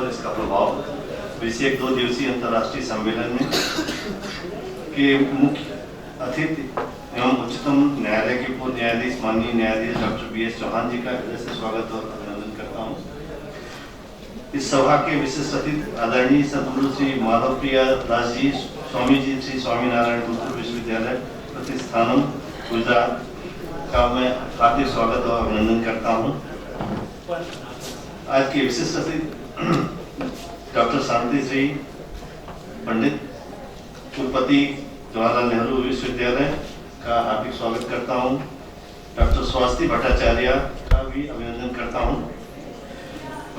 और इसका प्रभाव विषय 2 दिवसीय अंतर्राष्ट्रीय सम्मेलन में के मुख्य अतिथि एवं उच्चतम न्यायालय के पूर्व न्यायाधीश माननीय न्यायाधीश डॉक्टर BS चौहान जी का हृदय से स्वागत और अभिनंदन करता हूँ। इस सभा के विशिष्ट अतिथि आदरणीय सद्गुरु श्री माधव प्रिया दास जी, स्वामी जी श्री स्वामीनारायण गुरुकुल विश्वविद्यालय प्रतिष्ठानम गुजरात का मैं हार्दिक स्वागत और अभिनंदन करता हूँ। आज के विशिष्ट अतिथि डॉक्टर शांति श्री पंडित कुलपति जवाहरलाल नेहरू विश्वविद्यालय का हार्दिक स्वागत करता हूँ। डॉक्टर स्वास्थ्य भट्टाचार्य का भी अभिनंदन करता हूँ।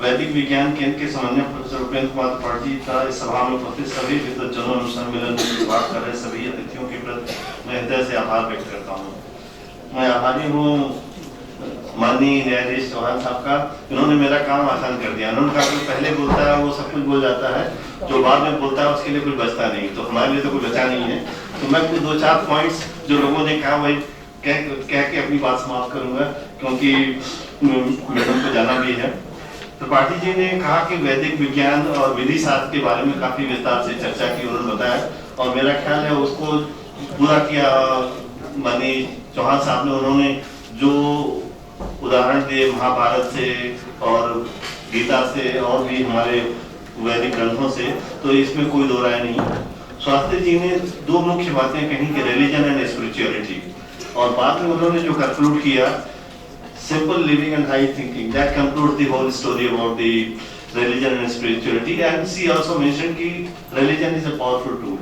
वैदिक विज्ञान केंद्र के समन्वयक प्रोफेसर उपेंद्र कुमार त्रिपाठी का इस सभा में उपस्थित सभी विद्वज्जनों एवं सम्मेलन में बात कर रहे सभी अतिथियों के प्रति मैं हृदय से आभार व्यक्त करता हूँ। मैं आभारी हूँ माननीय न्यायाधीश चौहान साहब का, इन्होंने मेरा काम आसान कर दिया। उन्होंने कहा कि पहले बोलता है वो सब कुछ बोल जाता है, जो बाद में बोलता है उसके लिए कुछ बचता नहीं, तो हमारे लिए तो कुछ बचा नहीं है। तो मैं कुछ 2-4 पॉइंट्स जो लोगों ने कहा वही कह के अपनी बात समाप्त करूंगा, क्योंकि मैडम को जाना भी है। त्रिपाठी जी ने कहा कि वैदिक विज्ञान और विधि शास्त्र के बारे में काफी विस्तार से चर्चा की, उन्होंने बताया और मेरा ख्याल है उसको पूरा किया माननीय चौहान साहब ने। उन्होंने जो उदाहरण दिए महाभारत से और गीता से और भी हमारे वैदिक ग्रंथों से, तो इसमें कोई दो राय नहीं। शास्त्री जी ने 2 मुख्य बातें कही कि रिलीजन एंड स्पिरिचुअलिटी, और बाद में उन्होंने जो कंक्लूड किया simple living and high thinking, that concludes the whole story about the religion and spirituality. And she also mentioned कि religion is a powerful tool.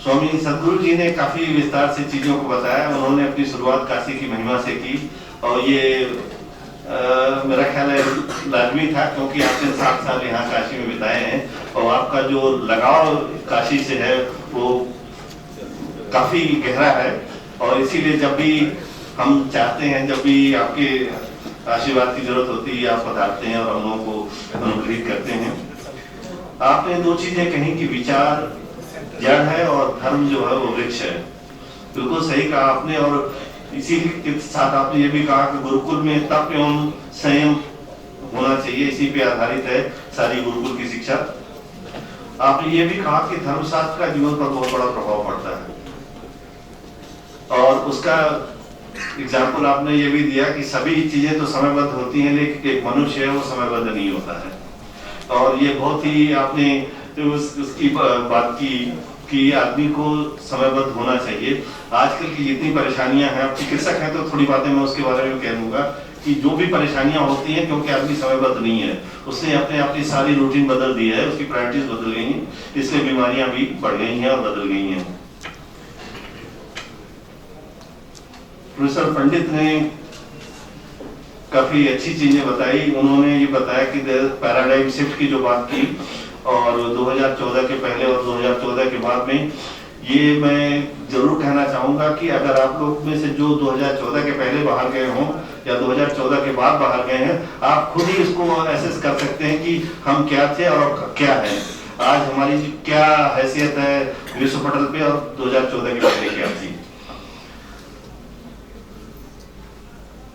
स्वामी सद्गुरु जी ने काफी विस्तार से चीजों को बताया। उन्होंने अपनी शुरुआत काशी की महिमा से की और ये मेरा ख्याल है लाजमी था, क्योंकि आपने 7 साल यहाँ काशी में बिताए हैं और आपका जो लगाव काशी से है वो काफी गहरा है। और इसीलिए जब भी हम चाहते हैं, जब भी आपके आशीर्वाद की जरूरत होती है, आप पधारते हैं और हम लोगों को अनुग्रहित करते हैं। आपने 2 चीजें कही कि विचार जड़ है और धर्म जो है वो वृक्ष है। बिल्कुल सही कहा आपने। और इसी के साथ आपने ये भी कहा कि गुरुकुल में तप एवं संयम होना चाहिए, इसी पे आधारित है सारी गुरुकुल की शिक्षा। आपने ये भी कहा कि धर्मशास्त्र का जीवन पर बहुत बड़ा प्रभाव पड़ता है, और उसका एग्जाम्पल आपने ये भी दिया कि सभी चीजें तो समयबद्ध होती हैं, लेकिन एक मनुष्य है वो समयबद्ध नहीं होता है। और ये बहुत ही आपने उसकी बात की कि आदमी को समयबद्ध होना चाहिए। आजकल की जितनी परेशानियां हैं, आप चिकित्सक हैं तो थोड़ी बातें मैं उसके बारे में कह दूंगा कि जो भी परेशानियां होती हैं क्योंकि आदमी समयबद्ध नहीं है, उसने अपनी सारी रूटीन बदल दी है, उसकी प्रायोरिटीज बदल गई हैं, इसलिए बीमारियां भी बढ़ गई हैं और बदल गई हैं। प्रोफेसर पंडित ने काफी अच्छी चीजें बताई। उन्होंने ये बताया कि पैराडाइम शिफ्ट की जो बात की, और 2014 के पहले और 2014 के बाद में, ये मैं जरूर कहना चाहूंगा कि अगर आप लोग में से जो 2014 के पहले बाहर गए हों या 2014 के बाद बाहर गए हैं, आप खुद ही इसको एसेस कर सकते हैं कि हम क्या थे और क्या है आज, हमारी क्या हैसियत है विश्व पटल पे और 2014 के पहले क्या थी।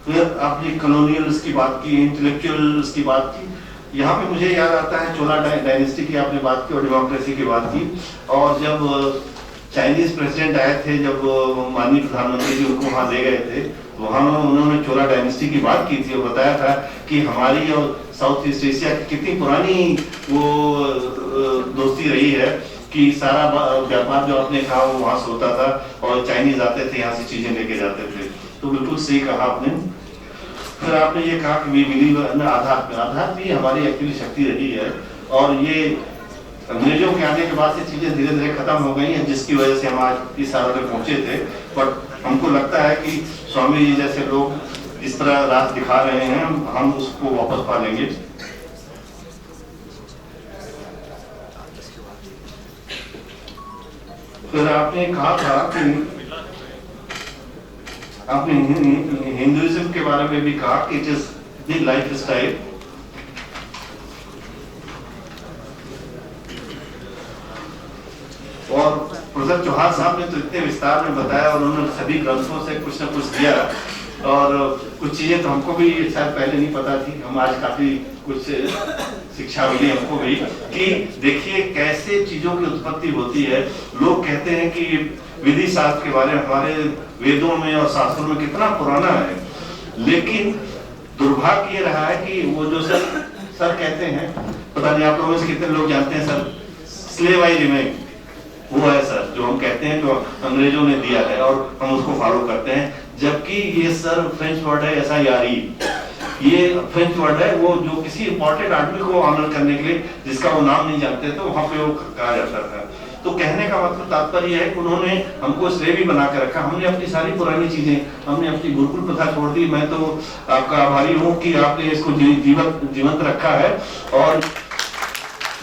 फिर आपने कॉलोनियल्स की बात की, इंटेलेक्चुअल्स की बात की। यहाँ पे मुझे याद आता है चोला डायनेस्टी की आपने बात की और डेमोक्रेसी की बात की। और जब चाइनीज प्रेसिडेंट आए थे, जब माननीय प्रधानमंत्री जी उनको वहां ले गए थे, वहां उन्होंने चोला डायनेस्टी की बात की थी और बताया था कि हमारी और साउथ ईस्ट एशिया की कितनी पुरानी वो दोस्ती रही है कि सारा व्यापार जो आपने कहा वो वहां से होता था और चाइनीज आते थे, यहाँ से चीजें लेके जाते थे। तो बिल्कुल सही कहा आपने। फिर आपने ये कहा कि वी बिलीव इन आधार भी हमारी एक्चुअली शक्ति रही है, और ये अंग्रेजों के आने के बाद से चीजें धीरे धीरे खत्म हो गई हैं, जिसकी वजह से हम आज इस हालत में पहुंचे थे। बट हमको लगता है कि स्वामी जी जैसे लोग इस तरह राह दिखा रहे हैं, हम उसको वापस पा लेंगे। फिर आपने कहा था कि आपने हिंदुइज्म के बारे में भी कहा कि it is the life style. और प्रोफेसर चौहान साहब ने तो इतने विस्तार में बताया और उन्होंने सभी ग्रंथों से कुछ न कुछ दिया और कुछ चीजें तो हमको भी शायद पहले नहीं पता थी, हम आज काफी कुछ शिक्षा मिली हमको भी कि देखिए कैसे चीजों की उत्पत्ति होती है। लोग कहते हैं कि विधि शास्त्र के बारे में हमारे वेदों में और शास्त्रों में कितना पुराना है, लेकिन दुर्भाग्य ये रहा है कि वो जो सर कहते हैं, पता नहीं आप लोगों से कितने लोग जानते हैं सर, स्लेव आई रिमेन, वो है सर जो हम कहते हैं, जो अंग्रेजों ने दिया है और हम उसको फॉलो करते हैं, जबकि ये सर फ्रेंच वर्ड है ऐसा यारी, ये फ्रेंच वर्ड है वो जो किसी इंपॉर्टेंट आदमी को ऑनर करने के लिए जिसका वो नाम नहीं जानते थे वहां पे वो कहा जाता था। तो कहने का मतलब तात्पर्य है कि उन्होंने हमको स्लेवी बना के रखा, हमने अपनी सारी पुरानी चीजें, हमने अपनी गुरुकुल प्रथा छोड़ दी। मैं तो आपका आभारी हूँ कि आपने इसको जीवंत रखा है। और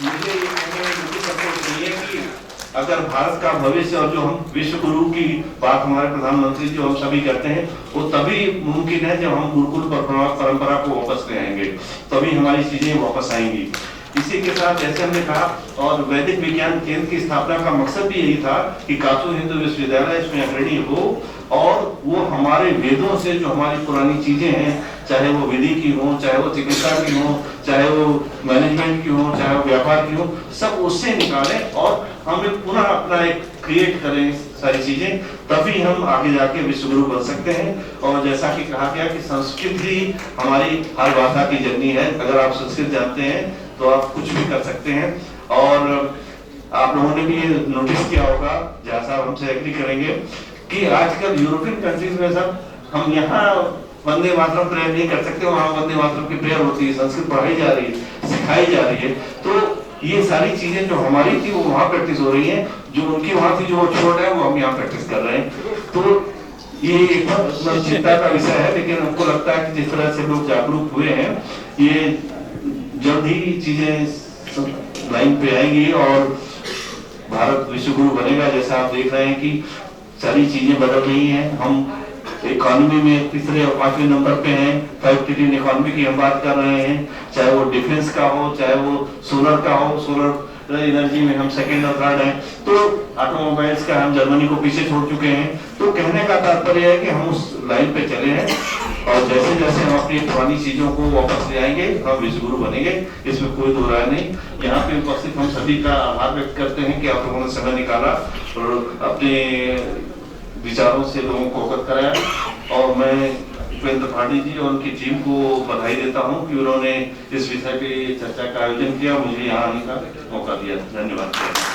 मुझे ये कहने में बिल्कुल सपोर्ट चाहिए कि अगर भारत का भविष्य और जो हम विश्व गुरु की बात हमारे प्रधानमंत्री जो हम सभी करते हैं वो तभी मुमकिन है जब हम गुरुकुल परंपरा को वापस ले आएंगे, तभी हमारी चीजें वापस आएंगी। इसी के साथ जैसे हमने कहा, और वैदिक विज्ञान केंद्र की स्थापना का मकसद भी यही था कि कासू हिंदू विश्वविद्यालय इसमें अग्रणी हो और वो हमारे वेदों से जो हमारी पुरानी चीजें हैं, चाहे वो विधि की हो, चाहे वो चिकित्सा की हो, चाहे वो मैनेजमेंट की हो, चाहे वो व्यापार की हो, सब उससे निकालें और हमें पुनः अपना एक क्रिएट करें सारी चीजें, तभी हम आगे जाके विश्वगुरु बन सकते हैं। और जैसा कि कहा गया कि संस्कृत ही हमारी हर भाषा की जननी है, अगर आप संस्कृत जानते हैं तो आप कुछ भी कर सकते हैं। और आप लोगों ने भी ये नोटिस किया होगा, जहाँ साहब हमसे एग्री करेंगे, कि आजकल यूरोपियन कंट्रीज में सब हम यहाँ वंदे मातरम प्रेयर नहीं कर सकते, वहाँ वंदे मातरम की प्रेयर होती है, संस्कृत पढ़ाई जा रही है, सिखाई जा रही है। तो ये सारी चीजें जो हमारी थी वो वहाँ प्रैक्टिस हो रही हैं, जो उनकी वहाँ थी जो छोड़ है वो हम यहाँ प्रैक्टिस कर रहे हैं। तो ये एक चिंता का विषय है, लेकिन हमको लगता है कि जिस तरह से लोग जागरूक हुए हैं, ये जल्द ही चीजें लाइन पे आएंगी और भारत विश्वगुरु बनेगा। जैसा आप देख रहे हैं कि सारी चीजें बदल रही हैं, हम इकोनॉमी में तीसरे और 5वें नंबर पे हैं, 5 ट्रिलियन इकोनॉमी की हम बात कर रहे हैं, चाहे वो डिफेंस का हो, चाहे वो सोलर का हो, सोलर एनर्जी में हम सेकंड और थर्ड हैं, तो ऑटोमोबाइल्स का हम जर्मनी को पीछे छोड़ चुके हैं। तो कहने का तात्पर्य है कि हम उस लाइन पे चले हैं और जैसे जैसे हम अपनी पुरानी चीजों को वापस ले आएंगे हम विश्वगुरु बनेंगे, इसमें कोई दो राय नहीं। यहाँ पे उपस्थित हम सभी का आभार व्यक्त करते हैं कि आप लोगों ने समय निकाला और अपने विचारों से लोगों को अवगत कराया। और मैं उपेंद्र पांडे जी और उनकी टीम को बधाई देता हूं कि उन्होंने इस विषय पे चर्चा का आयोजन किया, मुझे यहाँ आने का मौका दिया। धन्यवाद।